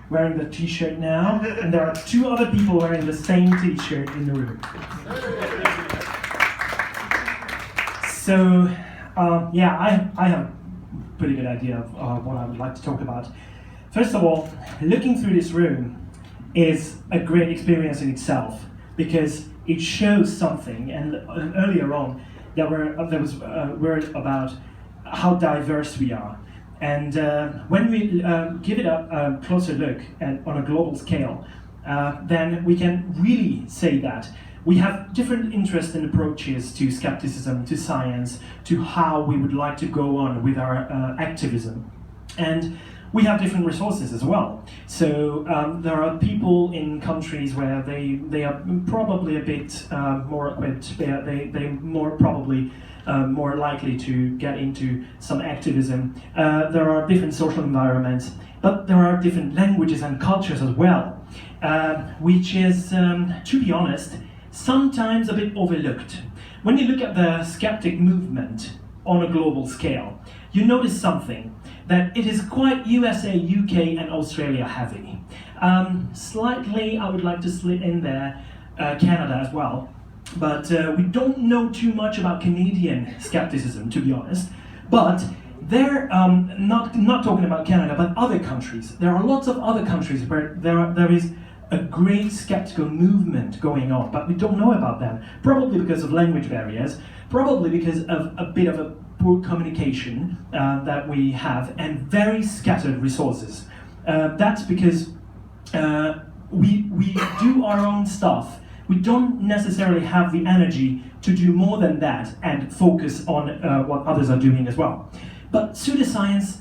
wearing the t-shirt now, and there are 2 other people wearing the same t-shirt in the room. So, I have a pretty good idea of what I would like to talk about. First of all, looking through this room is a great experience in itself, because it shows something, and earlier on there was word about how diverse we are. And when we give it a closer look on a global scale, then we can really say that we have different interests and approaches to skepticism, to science, to how we would like to go on with our activism. And we have different resources as well. So there are people in countries where they are probably a bit more equipped, they more likely to get into some activism. There are different social environments, but there are different languages and cultures as well, which is, to be honest, sometimes a bit overlooked. When you look at the skeptic movement on a global scale, you notice something, that it is quite USA, UK and Australia heavy. Slightly, I would like to slip in there Canada as well, but we don't know too much about Canadian skepticism, to be honest. But they're not talking about Canada, but other countries. There are lots of other countries where there is a great skeptical movement going on, but we don't know about them. Probably because of language barriers, probably because of a bit of a poor communication that we have, and very scattered resources. That's because we do our own stuff. We don't necessarily have the energy to do more than that and focus on what others are doing as well. But pseudoscience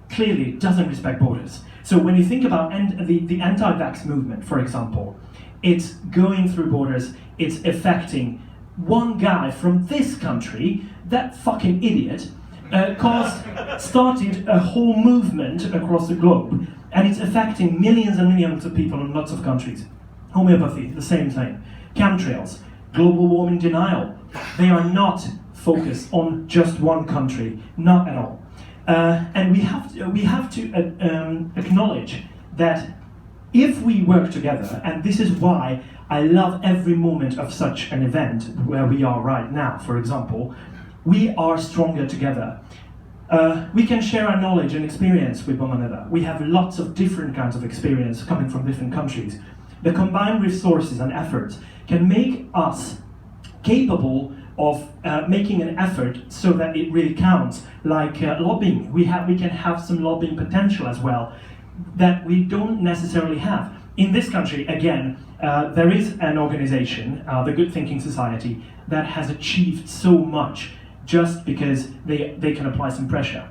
clearly doesn't respect borders. So when you think about the anti-vax movement, for example, it's going through borders, it's affecting one guy from this country, that fucking idiot, started a whole movement across the globe, and it's affecting millions and millions of people in lots of countries. Homeopathy, the same thing. Chemtrails, global warming denial, they are not focused on just one country, not at all. And we have to acknowledge that if we work together, and this is why I love every moment of such an event where we are right now, for example, we are stronger together. We can share our knowledge and experience with one another. We have lots of different kinds of experience coming from different countries. The combined resources and efforts can make us capable of making an effort so that it really counts, like lobbying. We can have some lobbying potential as well that we don't necessarily have. In this country, again, there is an organization, the Good Thinking Society, that has achieved so much just because they can apply some pressure.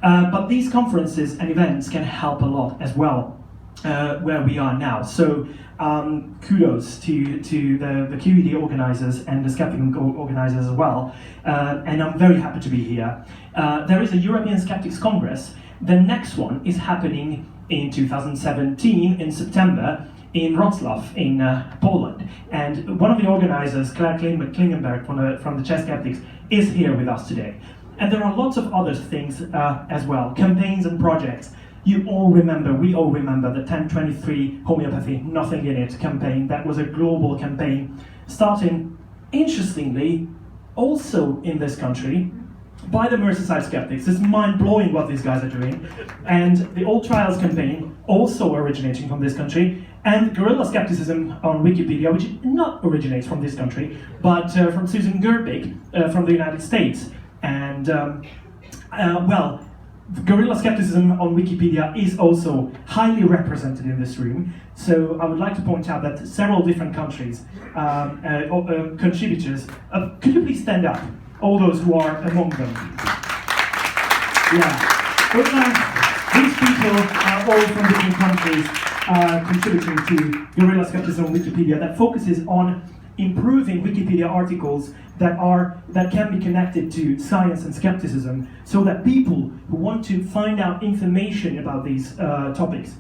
But these conferences and events can help a lot as well, where we are now. So kudos to the QED organizers and the Skepticamp organizers as well. And I'm very happy to be here. There is a European Skeptics Congress. The next one is happening in 2017 in September in Wrocław in Poland. And one of the organizers, Claire Klingenberg from the Czech Skeptics, is here with us today. And there are lots of other things as well, campaigns and projects. We all remember the 1023 homeopathy, nothing in it campaign. That was a global campaign starting, interestingly, also in this country, by the Merseyside Skeptics. It's mind-blowing what these guys are doing. And the All Trials campaign, also originating from this country, and Guerrilla Skepticism on Wikipedia, which not originates from this country, but from Susan Gerbig from the United States. And, Guerrilla Skepticism on Wikipedia is also highly represented in this room. So I would like to point out that several different countries, contributors, could you please stand up? All those who are among them. Yeah. These people are all from different countries contributing to Guerrilla Skepticism on Wikipedia that focuses on improving Wikipedia articles that can be connected to science and skepticism, so that people who want to find out information about these topics,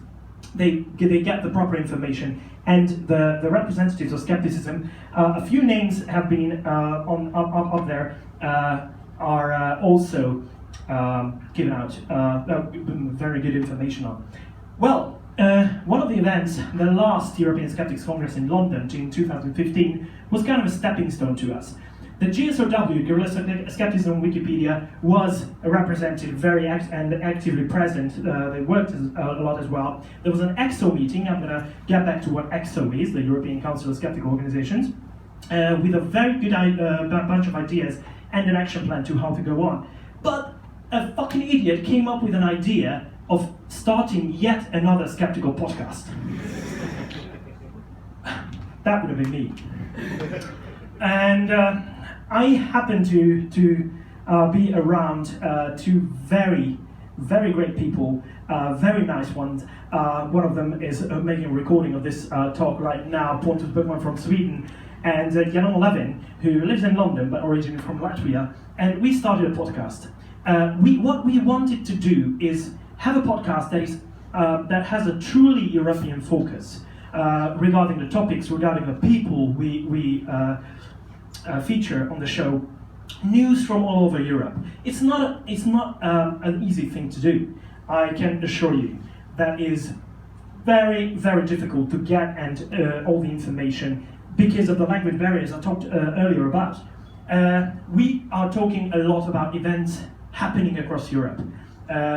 they get the proper information. And the representatives of skepticism, a few names have been up there, are also given out very good information on. Well, one of the events, the last European Skeptics Congress in London in 2015, was kind of a stepping stone to us. The GSOW, Guerrilla Skepticism Wikipedia, was represented very and actively present. They worked a lot as well. There was an EXO meeting. I'm going to get back to what EXO is, the European Council of Skeptical Organizations, with a very good bunch of ideas and an action plan to how to go on. But a fucking idiot came up with an idea of starting yet another skeptical podcast. That would have been me. And I happen to be around two very, very great people, very nice ones. One of them is making a recording of this talk right now, Pontus Bergman from Sweden, and Jan Levin, who lives in London but originally from Latvia. And we started a podcast. What we wanted to do is have a podcast that has a truly European focus regarding the topics, regarding the people we feature on the show, news from all over Europe. It's not an easy thing to do. I can assure you that is very, very difficult to get and all the information because of the language barriers I talked earlier about. We are talking a lot about events happening across Europe.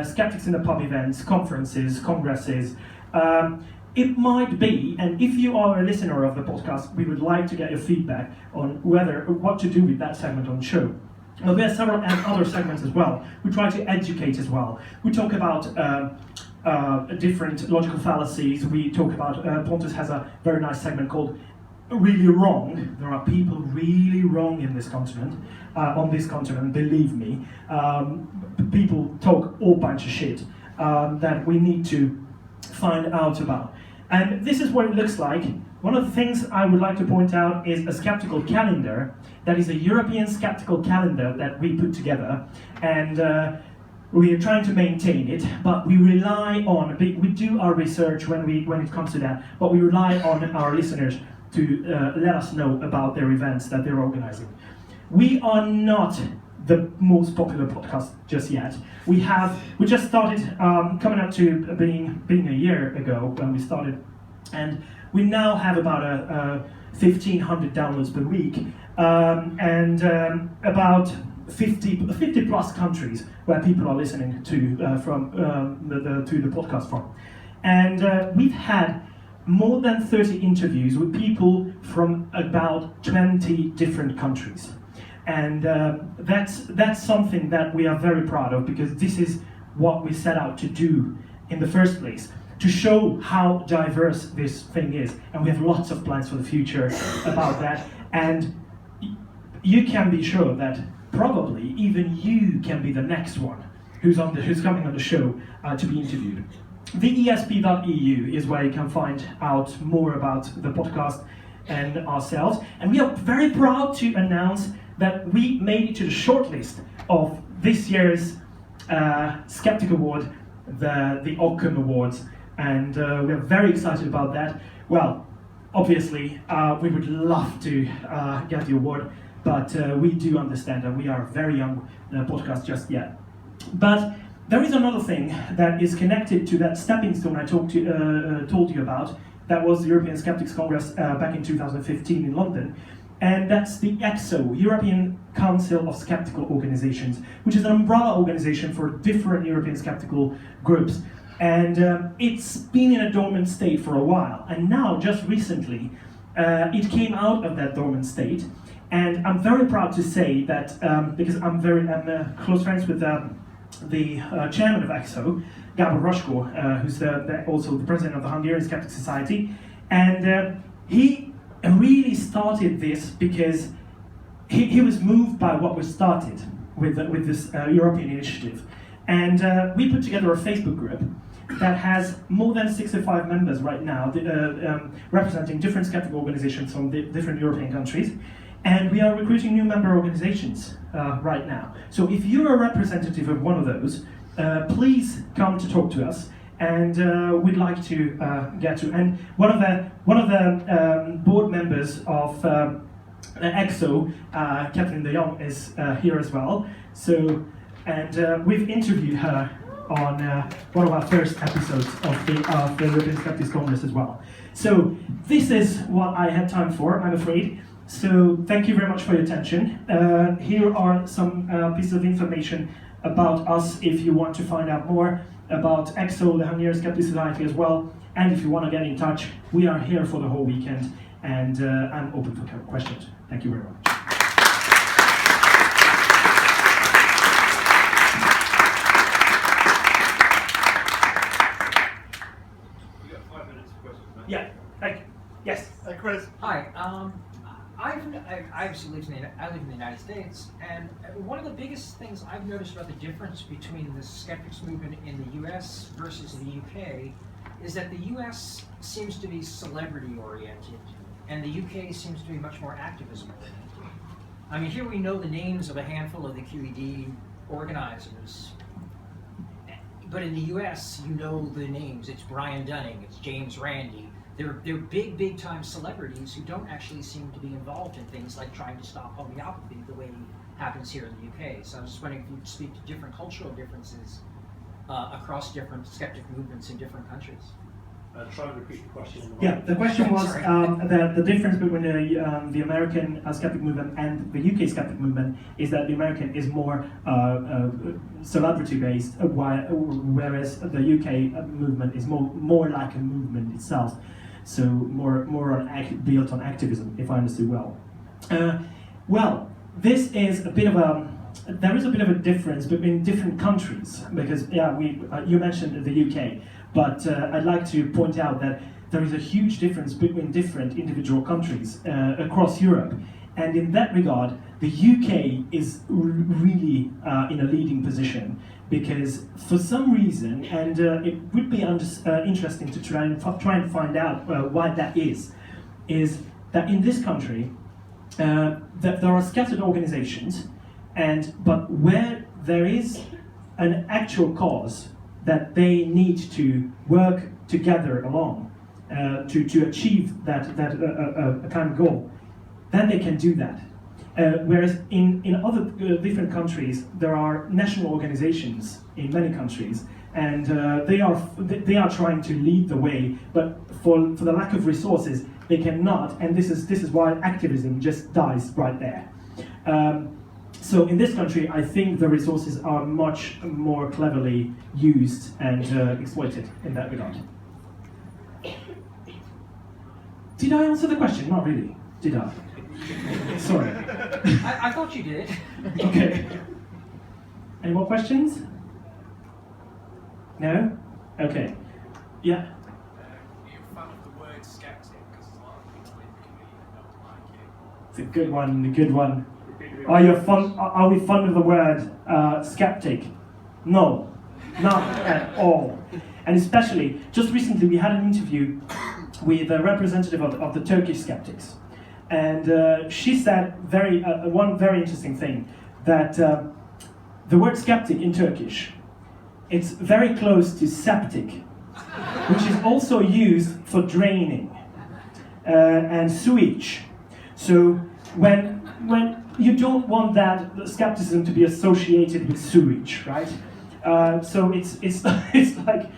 Skeptics in the Pub events, conferences, congresses. It might be, and if you are a listener of the podcast, we would like to get your feedback on what to do with that segment on the show. Well, there are several other segments as well. We try to educate as well. We talk about different logical fallacies. We talk about, Pontus has a very nice segment called Really Wrong. There are people really wrong in this continent, on this continent, believe me. People talk all bunch of shit that we need to find out about. And this is what it looks like. One of the things I would like to point out is a skeptical calendar. That is a European skeptical calendar that we put together. And we are trying to maintain it, but we rely on, we do our research when it comes to that, but we rely on our listeners to let us know about their events that they're organizing. We are not the most popular podcast just yet. We just started coming up to being a year ago when we started, and we now have about 1,500 downloads per week, and about 50 plus countries where people are listening to the podcast from, and we've had more than 30 interviews with people from about 20 different countries. And that's something that we are very proud of, because this is what we set out to do in the first place, to show how diverse this thing is. And we have lots of plans for the future about that. And you can be sure that probably even you can be the next one who's coming on the show to be interviewed. The esp.eu is where you can find out more about the podcast and ourselves. And we are very proud to announce that we made it to the shortlist of this year's Skeptic Award, the Ockham Awards, and we are very excited about that. Well, obviously, we would love to get the award, but we do understand that we are a very young podcast just yet. But there is another thing that is connected to that stepping stone I told you about. That was the European Skeptics Congress back in 2015 in London. And that's the EXO, European Council of Skeptical Organizations, which is an umbrella organization for different European skeptical groups. And it's been in a dormant state for a while. And now, just recently, it came out of that dormant state. And I'm very proud to say that, because I'm close friends with the chairman of EXO, Gabor Roshko, who's also the president of the Hungarian Skeptic Society. And he really started this because he was moved by what was started with this European initiative. And we put together a Facebook group that has more than 65 members right now, representing different skeptical organizations from different European countries. And we are recruiting new member organizations right now. So if you're a representative of one of those, please come to talk to us. And we'd like to get to. And one of the board members of EXO, Catherine de Jong, is here as well. So, and we've interviewed her on one of our first episodes of the European Skeptics Congress as well. So this is what I had time for, I'm afraid. So thank you very much for your attention. Here are some pieces of information about us if you want to find out more about EXO, the Hungarian Skeptics Society as well. And if you want to get in touch, we are here for the whole weekend, and I'm open for questions. Thank you very much. You got 5 minutes for questions, man. Yeah, thank you. Yes. Hey, Chris. Hi. I obviously live in the United States, and one of the biggest things I've noticed about the difference between the skeptics movement in the U.S. versus the UK is that the U.S. seems to be celebrity-oriented, and the UK seems to be much more activism-oriented. I mean, here we know the names of a handful of the QED organizers, but in the U.S., you know the names. It's Brian Dunning, it's James Randi. They're big time celebrities who don't actually seem to be involved in things like trying to stop homeopathy the way it happens here in the UK. So I was just wondering if you could speak to different cultural differences across different skeptic movements in different countries. Try and repeat the question. Yeah, the question was the difference between the American skeptic movement and the UK skeptic movement is that the American is more celebrity-based, whereas the UK movement is more like a movement itself. So more built on activism, if I understood well. Well, this is a bit of there is a bit of a difference between different countries, because you mentioned the UK, but I'd like to point out that there is a huge difference between different individual countries across Europe, and in that regard, the UK is really in a leading position. Because for some reason, and it would be interesting to try and find out why that is that in this country that there are scattered organizations, but where there is an actual cause that they need to work together along to achieve that a kind of goal, then they can do that. Whereas in other different countries, there are national organizations in many countries, and they are trying to lead the way, but for the lack of resources, they cannot, and this is why activism just dies right there. So in this country, I think the resources are much more cleverly used and exploited in that regard. Did I answer the question? Not really, did I? Sorry. I thought you did. Okay. Any more questions? No? Okay. Yeah? Are you a fan of the word skeptic? Because a lot of people in the community don't like it. It's a good one. Are we fond of the word skeptic? No, not at all. And especially, just recently we had an interview with a representative of the Turkish skeptics. And she said one very interesting thing, that the word skeptic in Turkish, it's very close to septic, which is also used for draining and sewage. So when you don't want that skepticism to be associated with sewage, right? So it's like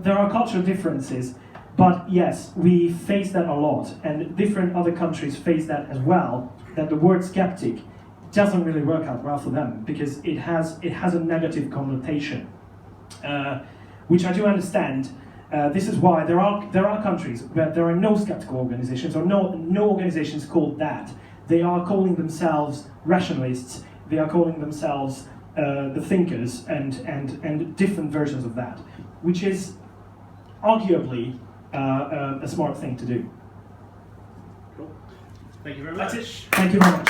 there are cultural differences. But yes, we face that a lot, and different other countries face that as well, that the word skeptic doesn't really work out well for them, because it has a negative connotation, which I do understand. This is why there are countries where there are no skeptical organizations, or no organizations called that. They are calling themselves rationalists, they are calling themselves the thinkers, and different versions of that, which is arguably a smart thing to do. Cool. Thank you very much. That's it. Thank you very much.